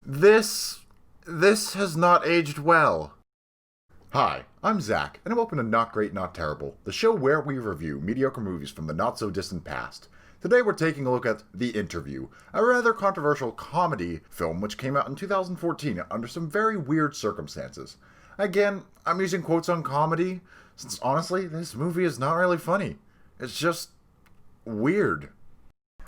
This has not aged well. Hi, I'm Zach, and welcome to Not Great, Not Terrible, the show where we review mediocre movies from the not-so-distant past. Today we're taking a look at The Interview, a rather controversial comedy film which came out in 2014 under some very weird circumstances. Again, I'm using quotes on comedy, since honestly, this movie is not really funny. It's just weird.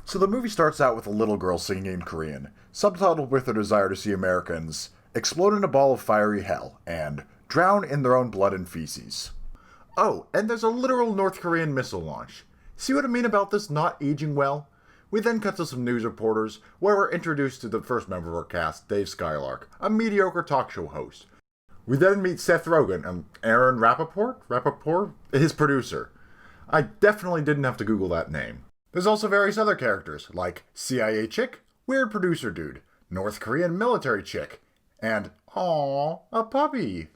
So the movie starts out with a little girl singing in Korean, subtitled with her desire to see Americans explode in a ball of fiery hell and drown in their own blood and feces. Oh, and there's a literal North Korean missile launch. See what I mean about this not aging well? We then cut to some news reporters, where we're introduced to the first member of our cast, Dave Skylark, a mediocre talk show host. We then meet Seth Rogen and Aaron Rappaport, his producer. I definitely didn't have to Google that name. There's also various other characters, like CIA chick, weird producer dude, North Korean military chick, and, aww, a puppy.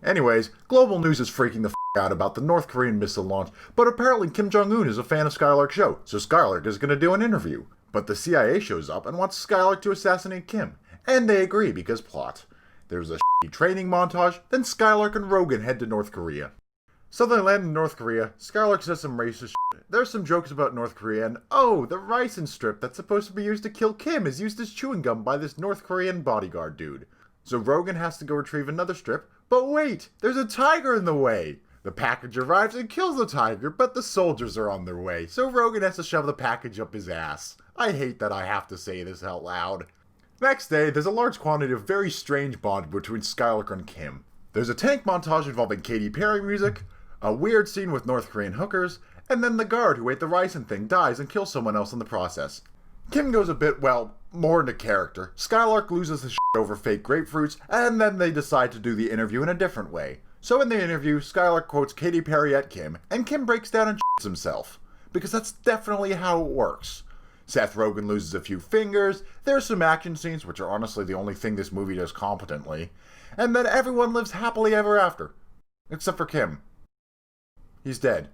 Anyways, global news is freaking the out about the North Korean missile launch, but apparently Kim Jong-un is a fan of Skylark's show, so Skylark is going to do an interview. But the CIA shows up and wants Skylark to assassinate Kim, and they agree because plot. There's a training montage, then Skylark and Rogen head to North Korea. So they land in North Korea, Skylark says some racist shit. There's some jokes about North Korea, and oh, the ricin strip that's supposed to be used to kill Kim is used as chewing gum by this North Korean bodyguard dude. So Rogen has to go retrieve another strip, but wait, there's a tiger in the way! The package arrives and kills the tiger, but the soldiers are on their way, so Rogen has to shove the package up his ass. I hate that I have to say this out loud. Next day, there's a large quantity of very strange bond between Skylark and Kim. There's a tank montage involving Katy Perry music, a weird scene with North Korean hookers, and then the guard who ate the ricin thing dies and kills someone else in the process. Kim goes a bit, more into character. Skylark loses his shit over fake grapefruits, and then they decide to do the interview in a different way. So in the interview, Skylark quotes Katy Perry at Kim, and Kim breaks down and shits himself. Because that's definitely how it works. Seth Rogen loses a few fingers, there's some action scenes, which are honestly the only thing this movie does competently, and then everyone lives happily ever after. Except for Kim. He's dead.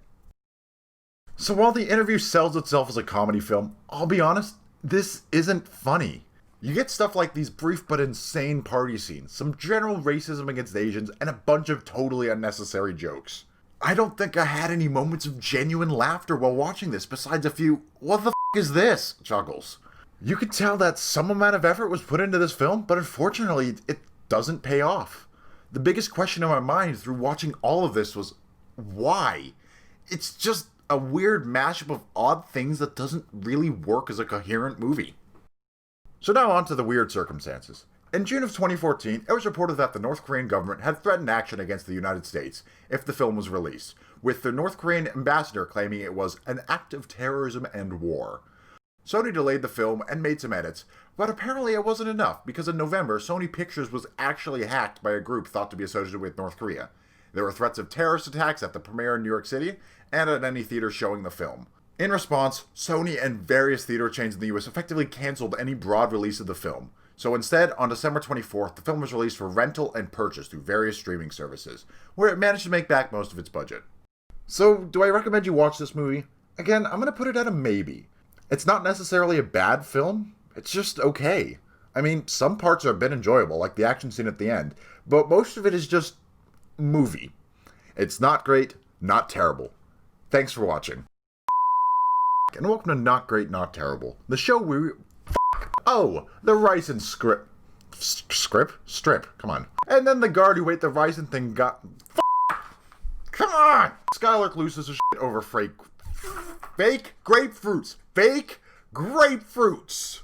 So while The Interview sells itself as a comedy film, I'll be honest, this isn't funny. You get stuff like these brief but insane party scenes, some general racism against Asians, and a bunch of totally unnecessary jokes. I don't think I had any moments of genuine laughter while watching this besides a few, what the f*** is this? Chuckles. You could tell that some amount of effort was put into this film, but unfortunately, it doesn't pay off. The biggest question in my mind through watching all of this was, why? It's just a weird mashup of odd things that doesn't really work as a coherent movie. So now on to the weird circumstances. In June of 2014, it was reported that the North Korean government had threatened action against the United States if the film was released, with the North Korean ambassador claiming it was an act of terrorism and war. Sony delayed the film and made some edits, but apparently it wasn't enough because in November, Sony Pictures was actually hacked by a group thought to be associated with North Korea. There were threats of terrorist attacks at the premiere in New York City and at any theater showing the film. In response, Sony and various theater chains in the US effectively canceled any broad release of the film. So instead, on December 24th, the film was released for rental and purchase through various streaming services, where it managed to make back most of its budget. So, do I recommend you watch this movie? Again, I'm going to put it at a maybe. It's not necessarily a bad film, it's just okay. I mean, some parts are a bit enjoyable, like the action scene at the end, but most of it is just movie. It's not great, not terrible. Thanks for watching. And welcome to Not Great, Not Terrible, the show where the ricin strip, come on. And then the guard who ate the ricin thing got, come on! Skylark loses his shit over fake grapefruits. Fake grapefruits!